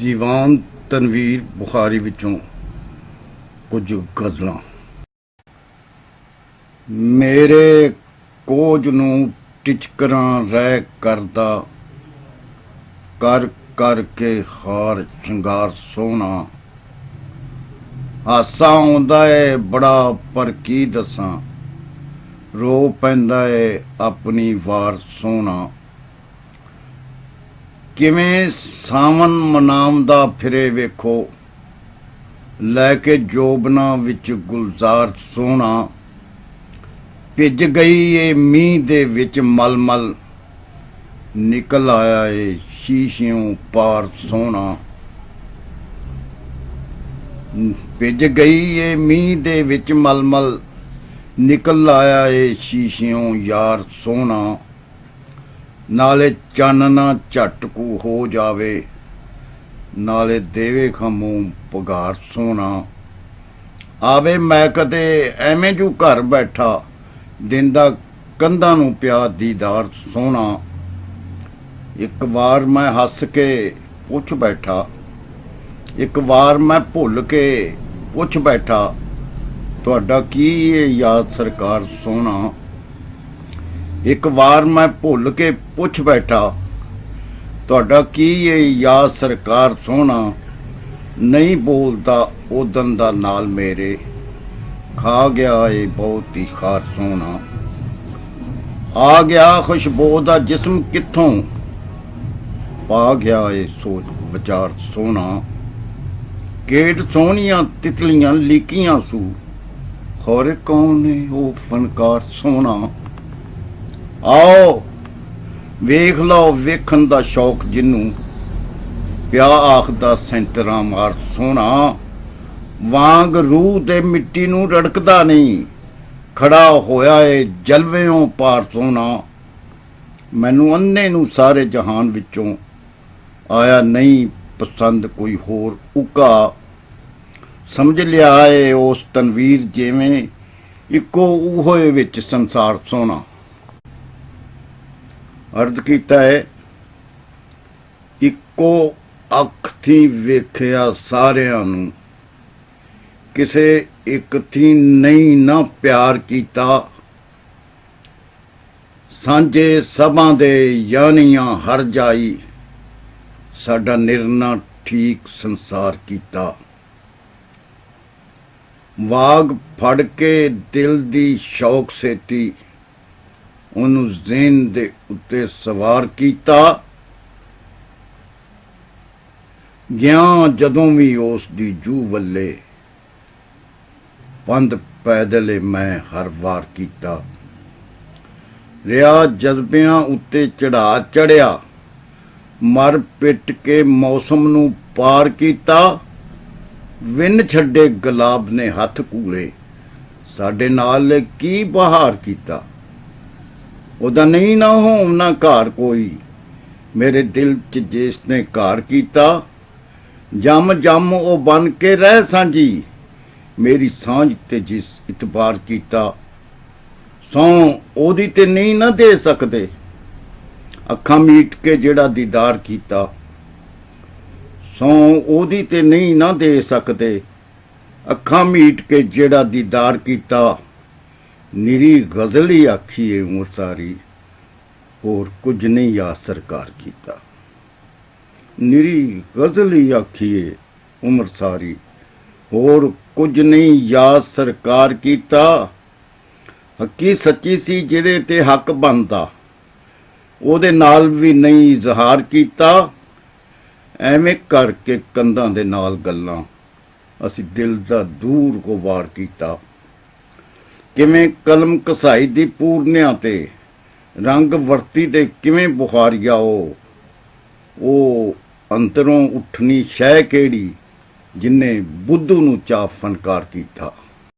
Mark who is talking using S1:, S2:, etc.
S1: ਦੀਵਾਨ ਤਨਵੀਰ ਬੁਖਾਰੀ ਵਿੱਚੋਂ ਕੁਝ ਗਜ਼ਲਾਂ। ਮੇਰੇ ਕੋਝ ਨੂੰ ਟਿਚਕਰਾਂ ਰਹਿ ਕਰਦਾ, ਕਰ ਕਰ ਕੇ ਹਾਰ ਸ਼ਿੰਗਾਰ ਸੋਹਣਾ। ਹਾਸਾ ਆਉਂਦਾ ਏ ਬੜਾ ਪਰ ਕੀ ਦੱਸਾਂ, ਰੋ ਪੈਂਦਾ ਏ ਆਪਣੀ ਵਾਰ ਸੋਹਣਾ। ਕਿਵੇਂ ਸਾਵਨ ਮਨਾਉਂਦਾ ਫਿਰੇ ਵੇਖੋ, ਲੈ ਕੇ ਜੋਬਨਾਂ ਵਿੱਚ ਗੁਲਜ਼ਾਰ ਸੋਹਣਾ। ਭਿੱਜ ਗਈ ਏ ਮੀਂਹ ਦੇ ਵਿੱਚ ਮਲਮਲ, ਨਿਕਲ ਆਇਆ ਏ ਸ਼ੀਸ਼ਿਓਂ ਪਾਰ ਸੋਹਣਾ। ਭਿੱਜ ਗਈ ਏ ਮੀਂਹ ਦੇ ਵਿੱਚ ਮਲਮਲ, ਨਿਕਲ ਆਇਆ ਏ ਸ਼ੀਸ਼ਿਓਂ ਯਾਰ ਸੋਹਣਾ। ਨਾਲੇ ਚਾਨਣਾ ਝੱਟ ਕੁ ਹੋ ਜਾਵੇ, ਨਾਲੇ ਦੇਵੇ ਖਾਮੋਂ ਪਗਾਰ ਸੋਹਣਾ। ਆਵੇ ਮੈਂ ਕਦੇ ਐਵੇਂ ਜੂ ਘਰ ਬੈਠਾ, ਦਿੰਦਾ ਕੰਧਾਂ ਨੂੰ ਪਿਆ ਦੀਦਾਰ ਸੋਹਣਾ। ਇੱਕ ਵਾਰ ਮੈਂ ਹੱਸ ਕੇ ਪੁੱਛ ਬੈਠਾ, ਇੱਕ ਵਾਰ ਮੈਂ ਭੁੱਲ ਕੇ ਪੁੱਛ ਬੈਠਾ, ਤੁਹਾਡਾ ਕੀ ਏ ਯਾਦ ਸਰਕਾਰ ਸੋਹਣਾ। ਇੱਕ ਵਾਰ ਮੈਂ ਭੁੱਲ ਕੇ ਪੁੱਛ ਬੈਠਾ, ਤੁਹਾਡਾ ਕੀ ਏ ਯਾਦ ਸਰਕਾਰ ਸੋਹਣਾ। ਨਹੀਂ ਬੋਲਦਾ ਉਦਨ ਦਾ ਨਾਲ ਮੇਰੇ, ਖਾ ਗਿਆ ਏ ਬਹੁਤ ਹੀ ਖਾਰ ਸੋਹਣਾ। ਆ ਗਿਆ ਖੁਸ਼ਬੂ ਦਾ ਜਿਸਮ ਕਿੱਥੋਂ, ਪਾ ਗਿਆ ਏ ਸੋਚ ਵਿਚਾਰ ਸੋਹਣਾ। ਕੇਡ ਸੋਹਣੀਆਂ ਤਿਤਲੀਆਂ ਲੀਕੀਆਂ ਸੂ, ਖੌਰੇ ਕੌਣ ਨੇ ਉਹ ਫਨਕਾਰ ਸੋਹਣਾ। ਆਓ ਵੇਖ ਲਓ ਵੇਖਣ ਦਾ ਸ਼ੌਕ ਜਿਹਨੂੰ, ਪਿਆ ਆਖਦਾ ਸੈਂਤਰਾਂ ਮਾਰ ਸੋਹਣਾ। ਵਾਂਗ ਰੂਹ ਤੇ ਮਿੱਟੀ ਨੂੰ ਰੜਕਦਾ ਨਹੀਂ, ਖੜਾ ਹੋਇਆ ਏ ਜਲਵਿਓਂ ਪਾਰ ਸੋਹਣਾ। ਮੈਨੂੰ ਅੰਨੇ ਨੂੰ ਸਾਰੇ ਜਹਾਨ ਵਿੱਚੋਂ ਆਇਆ ਨਹੀਂ ਪਸੰਦ ਕੋਈ ਹੋਰ ਉਕਾ। ਸਮਝ ਲਿਆ ਏ ਉਸ ਤਨਵੀਰ ਜਿਵੇਂ ਇੱਕੋ ਊਹੇ ਵਿੱਚ ਸੰਸਾਰ ਸੋਹਣਾ। ਅਰਜ਼ ਕੀਤਾ ਹੈ, ਇੱਕੋ ਅੱਖ ਥੀ ਵੇਖਿਆ ਸਾਰਿਆਂ ਨੂੰ, ਕਿਸੇ ਇੱਕ ਥੀ ਨਹੀਂ ਨਾ ਪਿਆਰ ਕੀਤਾ। ਸਾਂਝੇ ਸਭਾਂ ਦੇ ਯਾਨੀਆਂ ਹਰ ਜਾਈ, ਸਾਡਾ ਨਿਰਣਾ ਠੀਕ ਸੰਸਾਰ ਕੀਤਾ। ਵਾਗ ਫੜ ਕੇ ਦਿਲ ਦੀ ਸ਼ੌਕ ਸੇਤੀ, ਉਹਨੂੰ ਜ਼ੇਨ ਦੇ ਉੱਤੇ ਸਵਾਰ ਕੀਤਾ। ਗਿਆ ਜਦੋਂ ਵੀ ਉਸ ਦੀ ਜੂ ਵੱਲੇ, ਪੰਧ ਪੈਦਲੇ ਮੈਂ ਹਰ ਵਾਰ ਕੀਤਾ। ਰਿਆ ਜਜ਼ਬਿਆਂ ਉੱਤੇ ਚੜ੍ਹਿਆ, ਮਰ ਪਿੱਟ ਕੇ ਮੌਸਮ ਨੂੰ ਪਾਰ ਕੀਤਾ। ਵਿੰਨ ਛੱਡੇ ਗੁਲਾਬ ਨੇ ਹੱਥ ਕੂਲੇ, ਸਾਡੇ ਨਾਲ ਕੀ ਬਹਾਰ ਕੀਤਾ। ਉਹਦਾ ਨਹੀਂ ਨਾ ਹੋਣਾ ਘਰ ਕੋਈ, ਮੇਰੇ ਦਿਲ 'ਚ ਜਿਸ ਨੇ ਘਰ ਕੀਤਾ। ਜੰਮ ਜੰਮ ਉਹ ਬਣ ਕੇ ਰਹਿ ਸਾਂਝੀ, ਮੇਰੀ ਸਾਂਝ ਤੇ ਜਿਸ ਇਤਬਾਰ ਕੀਤਾ। ਸਹੁੰ ਉਹਦੀ ਤੇ ਨਹੀਂ ਨਾ ਦੇ ਸਕਦੇ, ਅੱਖਾਂ ਮੀਟ ਕੇ ਜਿਹੜਾ ਦੀਦਾਰ ਕੀਤਾ। ਸਹੁੰ ਉਹਦੀ ਤੇ ਨਹੀਂ ਨਾ ਦੇ ਸਕਦੇ, ਅੱਖਾਂ ਮੀਟ ਕੇ ਜਿਹੜਾ ਦੀਦਾਰ ਕੀਤਾ। ਨਿਰੀ ਗਜ਼ਲ ਹੀ ਆਖੀਏ ਉਮਰ ਸਾਰੀ, ਹੋਰ ਕੁਝ ਨਹੀਂ ਯਾਦ ਸਰਕਾਰ ਕੀਤਾ। ਨਿਰੀ ਗਜ਼ਲ ਹੀ ਆਖੀਏ ਉਮਰ ਸਾਰੀ, ਹੋਰ ਕੁਝ ਨਹੀਂ ਯਾਦ ਸਰਕਾਰ ਕੀਤਾ। ਹੱਕੀ ਸੱਚੀ ਸੀ ਜਿਹਦੇ ਤੇ ਹੱਕ ਬਣਦਾ, ਉਹਦੇ ਨਾਲ ਵੀ ਨਹੀਂ ਇਜ਼ਹਾਰ ਕੀਤਾ। ਐਵੇਂ ਕਰਕੇ ਕੰਧਾਂ ਦੇ ਨਾਲ ਗੱਲਾਂ, ਅਸੀਂ ਦਿਲ ਦਾ ਦੂਰ ਗੁਬਾਰ ਕੀਤਾ। ਕਿਵੇਂ ਕਲਮ ਕਸਾਈ ਦੀ ਪੂਰਨਿਆਂ ਤੇ, ਰੰਗ ਵਰਤੀ ਤੇ ਕਿਵੇਂ ਬੁਖਾਰੀਆ ਉਹ ਅੰਦਰੋਂ ਉੱਠਣੀ ਸ਼ੈ ਕਿਹੜੀ, ਜਿੰਨੇ ਬੁੱਧੂ ਨੂੰ ਚਾਹ ਫਨਕਾਰ ਕੀਤਾ।